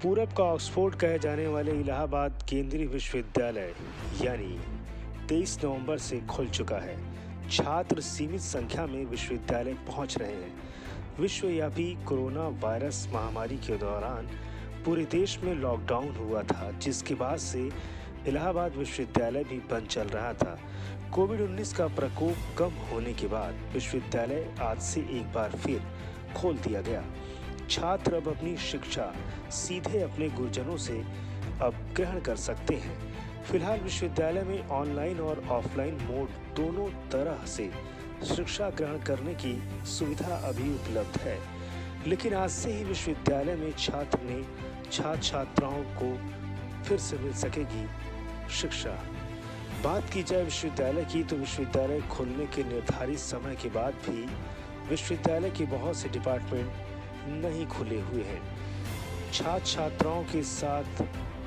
पूरब का ऑक्सफोर्ड कहे जाने वाले इलाहाबाद केंद्रीय विश्वविद्यालय यानी 23 नवंबर से खुल चुका है। छात्र सीमित संख्या में विश्वविद्यालय पहुंच रहे हैं। विश्वव्यापी कोरोना वायरस महामारी के दौरान पूरे देश में लॉकडाउन हुआ था, जिसके बाद से इलाहाबाद विश्वविद्यालय भी बंद चल रहा था। कोविड-19 का प्रकोप कम होने के बाद विश्वविद्यालय आज से एक बार फिर खोल दिया गया। छात्र अब अपनी शिक्षा सीधे अपने गुरुजनों से अब ग्रहण कर सकते हैं। फिलहाल विश्वविद्यालय में ऑनलाइन और ऑफलाइन मोड दोनों तरह से शिक्षा ग्रहण करने की सुविधा अभी उपलब्ध है, लेकिन आज से ही विश्वविद्यालय में छात्र छात्राओं को फिर से मिल सकेगी शिक्षा। बात की जाए विश्वविद्यालय की तो विश्वविद्यालय खुलने के निर्धारित समय के बाद भी विश्वविद्यालय के बहुत से डिपार्टमेंट नहीं खुले हुए हैं। छात्राओं के साथ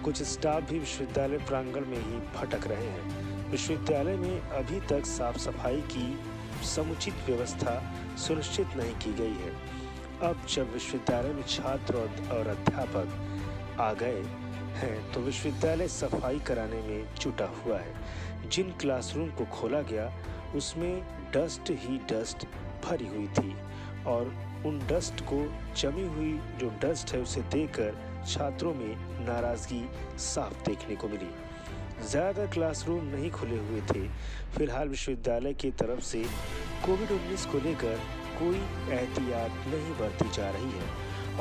कुछ स्टाफ भी विश्वविद्यालय प्रांगण में ही भटक रहे हैं। विश्वविद्यालय में अभी तक साफ सफाई की समुचित व्यवस्था सुनिश्चित नहीं की गई है। अब जब विश्वविद्यालय में छात्र और अध्यापक आ गए हैं तो विश्वविद्यालय सफाई कराने में जुटा हुआ है। जिन क्लासरूम को खोला गया उसमें डस्ट ही डस्ट भरी हुई थी और उन डस्ट को जमी हुई जो डस्ट है उसे देखकर छात्रों में नाराजगी साफ देखने को मिली। ज़्यादा क्लासरूम नहीं खुले हुए थे। फिलहाल विश्वविद्यालय की तरफ से कोविड-19 को लेकर कोई एहतियात नहीं बरती जा रही है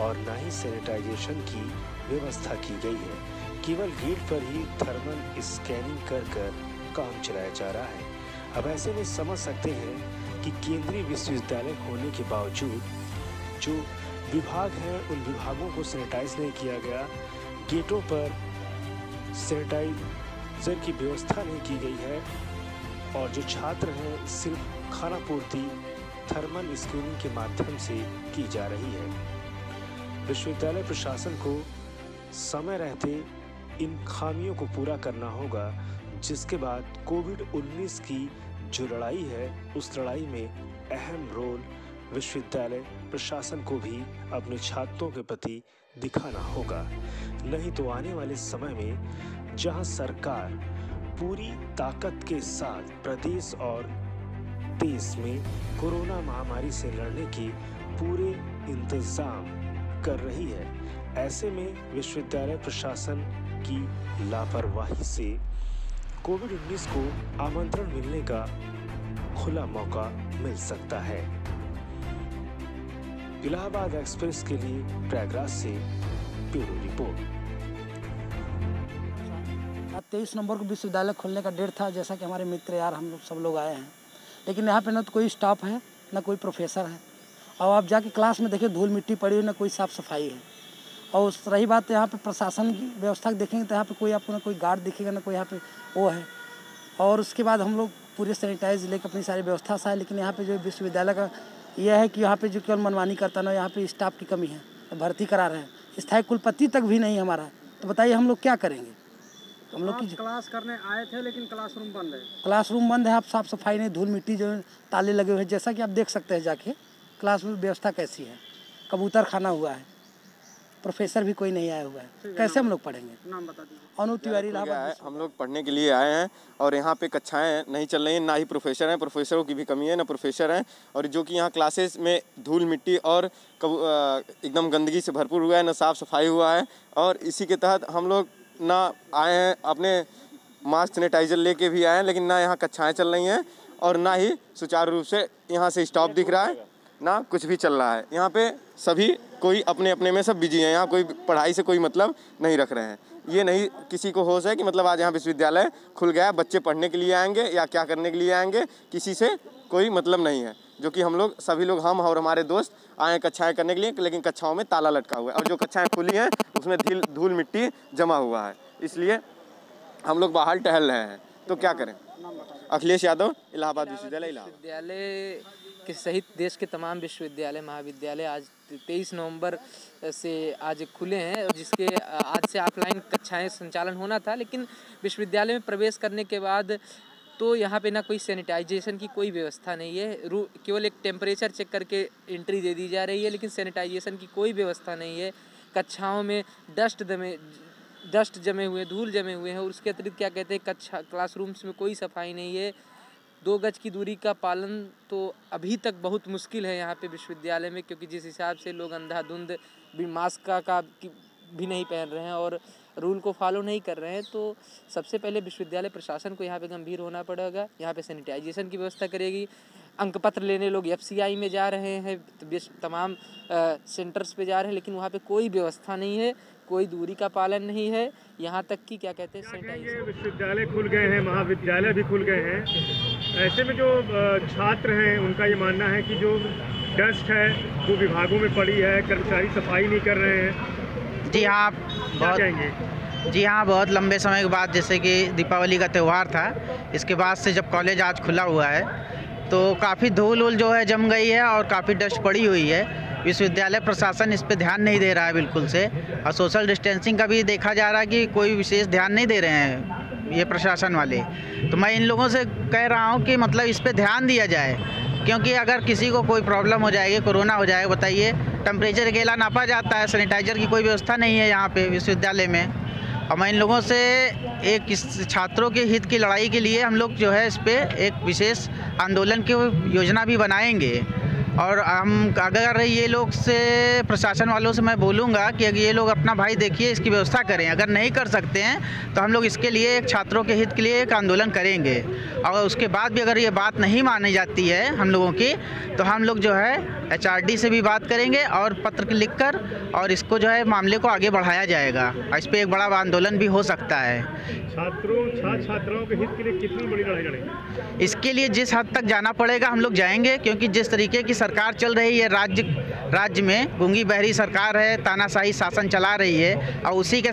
और ना ही सैनिटाइजेशन की व्यवस्था की गई है। केवल गेट पर ही थर्मल स्कैनिंग कर काम चलाया जा रहा है। अब ऐसे में समझ सकते हैं कि केंद्रीय विश्वविद्यालय होने के बावजूद जो विभाग हैं उन विभागों को सैनिटाइज नहीं किया गया। गेटों पर सैनिटाइजर की व्यवस्था नहीं की गई है और जो छात्र हैं सिर्फ खाना पूर्ति थर्मल स्क्रीनिंग के माध्यम से की जा रही है। विश्वविद्यालय प्रशासन को समय रहते इन खामियों को पूरा करना होगा, जिसके बाद कोविड-19 की जो लड़ाई है उस लड़ाई में अहम रोल विश्वविद्यालय प्रशासन को भी अपने छात्रों के प्रति दिखाना होगा। नहीं तो आने वाले समय में जहां सरकार पूरी ताकत के साथ प्रदेश और देश में कोरोना महामारी से लड़ने के पूरे इंतजाम कर रही है, ऐसे में विश्वविद्यालय प्रशासन की लापरवाही से कोविड-19 को आमंत्रण मिलने का खुला मौका मिल सकता है। इलाहाबाद एक्सप्रेस के लिए प्रयागराज से ब्यूरो रिपोर्ट। 23 नवंबर को विश्वविद्यालय खोलने का डेट था, जैसा कि हमारे मित्र यार हम लोग सब लोग आए हैं, लेकिन यहाँ पे ना तो कोई स्टाफ है ना कोई प्रोफेसर है और आप जाके क्लास में देखें धूल मिट्टी पड़ी हुई, ना कोई साफ़ सफाई है। और रही बात यहाँ पे प्रशासन की व्यवस्था देखेंगे तो यहाँ पे कोई आपको ना कोई गार्ड दिखेगा ना कोई यहाँ पे वो है। और उसके बाद हम लोग पूरे सैनिटाइज लेकर अपनी सारी व्यवस्था से आए, लेकिन यहाँ पे जो विश्वविद्यालय का यह है कि यहाँ पे जो केवल मनमानी करता ना, यहाँ पे स्टाफ की कमी है, भर्ती करा रहे हैं, स्थायी कुलपति तक भी नहीं हमारा। तो बताइए हम लोग क्या करेंगे? हम लोग की क्लास करने आए थे लेकिन क्लासरूम बंद है। क्लासरूम बंद है, आप साफ सफाई नहीं, धूल मिट्टी जो है, ताले लगे हुए हैं, जैसा कि आप देख सकते हैं जाके क्लास में व्यवस्था कैसी है, कबूतर खाना हुआ है, प्रोफेसर भी कोई नहीं आया हुआ है, कैसे हम लोग पढ़ेंगे? नाम बता दीजिए। अनु तिवारी इलाहाबाद। हम लोग पढ़ने के लिए आए हैं और यहाँ पे कक्षाएं नहीं चल रही हैं, ना ही प्रोफेसर हैं, प्रोफेसरों की भी कमी है, ना प्रोफेसर हैं। और जो कि यहाँ क्लासेस में धूल मिट्टी और एकदम गंदगी से भरपूर हुआ है, ना साफ़ सफाई हुआ है। और इसी के तहत हम लोग ना आए हैं अपने मास्क सैनिटाइजर लेके भी आए हैं, लेकिन ना यहाँ कक्षाएँ चल रही हैं और ना ही सुचारू रूप से यहाँ से स्टाफ दिख रहा है, ना कुछ भी चल रहा है। यहाँ पे सभी कोई अपने अपने में सब बिजी हैं, यहाँ कोई पढ़ाई से कोई मतलब नहीं रख रहे हैं। ये नहीं किसी को होश है कि मतलब आज यहाँ विश्वविद्यालय खुल गया, बच्चे पढ़ने के लिए आएंगे या क्या करने के लिए आएंगे, किसी से कोई मतलब नहीं है। जो कि हम लोग सभी लोग हम और हमारे दोस्त आए कक्षाएं करने के लिए, लेकिन कक्षाओं में ताला लटका हुआ है और जो कक्षाएं खुली हैं उसमें धूल मिट्टी जमा हुआ है, इसलिए हम लोग बाहर टहल रहे हैं। तो क्या करें? अखिलेश यादव, इलाहाबाद विश्वविद्यालय के सहित देश के तमाम विश्वविद्यालय महाविद्यालय आज 23 नवंबर से आज खुले हैं और जिसके आज से ऑफलाइन कक्षाएं संचालन होना था, लेकिन विश्वविद्यालय में प्रवेश करने के बाद तो यहाँ पे ना कोई सैनिटाइजेशन की कोई व्यवस्था नहीं है। केवल एक टेम्परेचर चेक करके एंट्री दे दी जा रही है, लेकिन सैनिटाइजेशन की कोई व्यवस्था नहीं है। कक्षाओं में डस्ट जमे हुए, धूल जमे हुए हैं। और उसके अतिरिक्त क्या कहते हैं, क्लासरूम्स में कोई सफाई नहीं है। 2 गज की दूरी का पालन तो अभी तक बहुत मुश्किल है यहाँ पे विश्वविद्यालय में, क्योंकि जिस हिसाब से लोग अंधाधुंध मास्क का भी नहीं पहन रहे हैं और रूल को फॉलो नहीं कर रहे हैं। तो सबसे पहले विश्वविद्यालय प्रशासन को यहाँ पे गंभीर होना पड़ेगा। यहाँ पे सैनिटाइजेशन की व्यवस्था करेगी। अंक पत्र लेने लोग FCI में जा रहे हैं, तमाम सेंटर्स पे जा रहे हैं, लेकिन वहाँ पे कोई व्यवस्था नहीं है, कोई दूरी का पालन नहीं है। यहाँ तक कि क्या कहते हैं, सैनिटाइजेशन। विश्वविद्यालय खुल गए हैं, महाविद्यालय भी खुल गए हैं। ऐसे में जो छात्र हैं उनका ये मानना है कि जो डस्ट है वो विभागों में पड़ी है, कर्मचारी सफाई नहीं कर रहे हैं। जी हाँ, बहुत लंबे समय के बाद, जैसे कि दीपावली का त्यौहार था, इसके बाद से जब कॉलेज आज खुला हुआ है तो काफ़ी धूल वूल जो है जम गई है और काफ़ी डस्ट पड़ी हुई है। विश्वविद्यालय प्रशासन इस पे ध्यान नहीं दे रहा है बिल्कुल से, और सोशल डिस्टेंसिंग का भी देखा जा रहा है कि कोई विशेष ध्यान नहीं दे रहे हैं ये प्रशासन वाले। तो मैं इन लोगों से कह रहा हूँ कि मतलब इस पे ध्यान दिया जाए, क्योंकि अगर किसी को कोई प्रॉब्लम हो जाएगी, कोरोना हो जाएगा, बताइए, टेम्परेचर अकेला नापा जाता है, सैनिटाइजर की कोई व्यवस्था नहीं है यहाँ पे विश्वविद्यालय में। और मैं इन लोगों से छात्रों के हित की लड़ाई के लिए हम लोग जो है इस पे एक विशेष आंदोलन की योजना भी बनाएंगे। और हम अगर ये लोग से, प्रशासन वालों से मैं बोलूँगा कि अगर ये लोग अपना भाई देखिए इसकी व्यवस्था करें, अगर नहीं कर सकते हैं तो हम लोग इसके लिए एक छात्रों के हित के लिए एक आंदोलन करेंगे। और उसके बाद भी अगर ये बात नहीं मानी जाती है हम लोगों की, तो हम लोग जो है HRD से भी बात करेंगे और पत्र लिखकर, और इसको जो है मामले को आगे बढ़ाया जाएगा। इस पर एक बड़ा आंदोलन भी हो सकता है। छात्राओं के हित के लिए कितनी बड़ी लड़ाई लड़ेंगे? इसके लिए जिस हद तक जाना पड़ेगा हम लोग जाएंगे, क्योंकि जिस तरीके की सरकार चल रही है राज्य में, गूंगी बहरी सरकार है, तानाशाही शासन चला रही है, और उसी के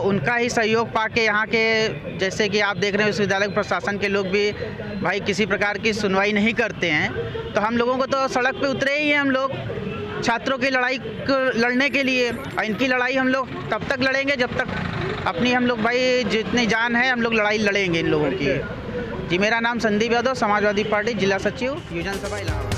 उनका ही सहयोग पाके यहाँ के, जैसे कि आप देख रहे हैं विश्वविद्यालय प्रशासन के लोग भी भाई किसी प्रकार की सुनवाई नहीं करते हैं। तो हम लोगों को तो सड़क पे उतरे ही हैं हम लोग छात्रों की लड़ाई लड़ने के लिए, और इनकी लड़ाई हम लोग तब तक लड़ेंगे जब तक अपनी हम लोग भाई जितनी जान है हम लोग लड़ाई लड़ेंगे इन लोगों की। जी, मेरा नाम संदीप यादव, समाजवादी पार्टी जिला सचिव, विधानसभा इलाहाबाद।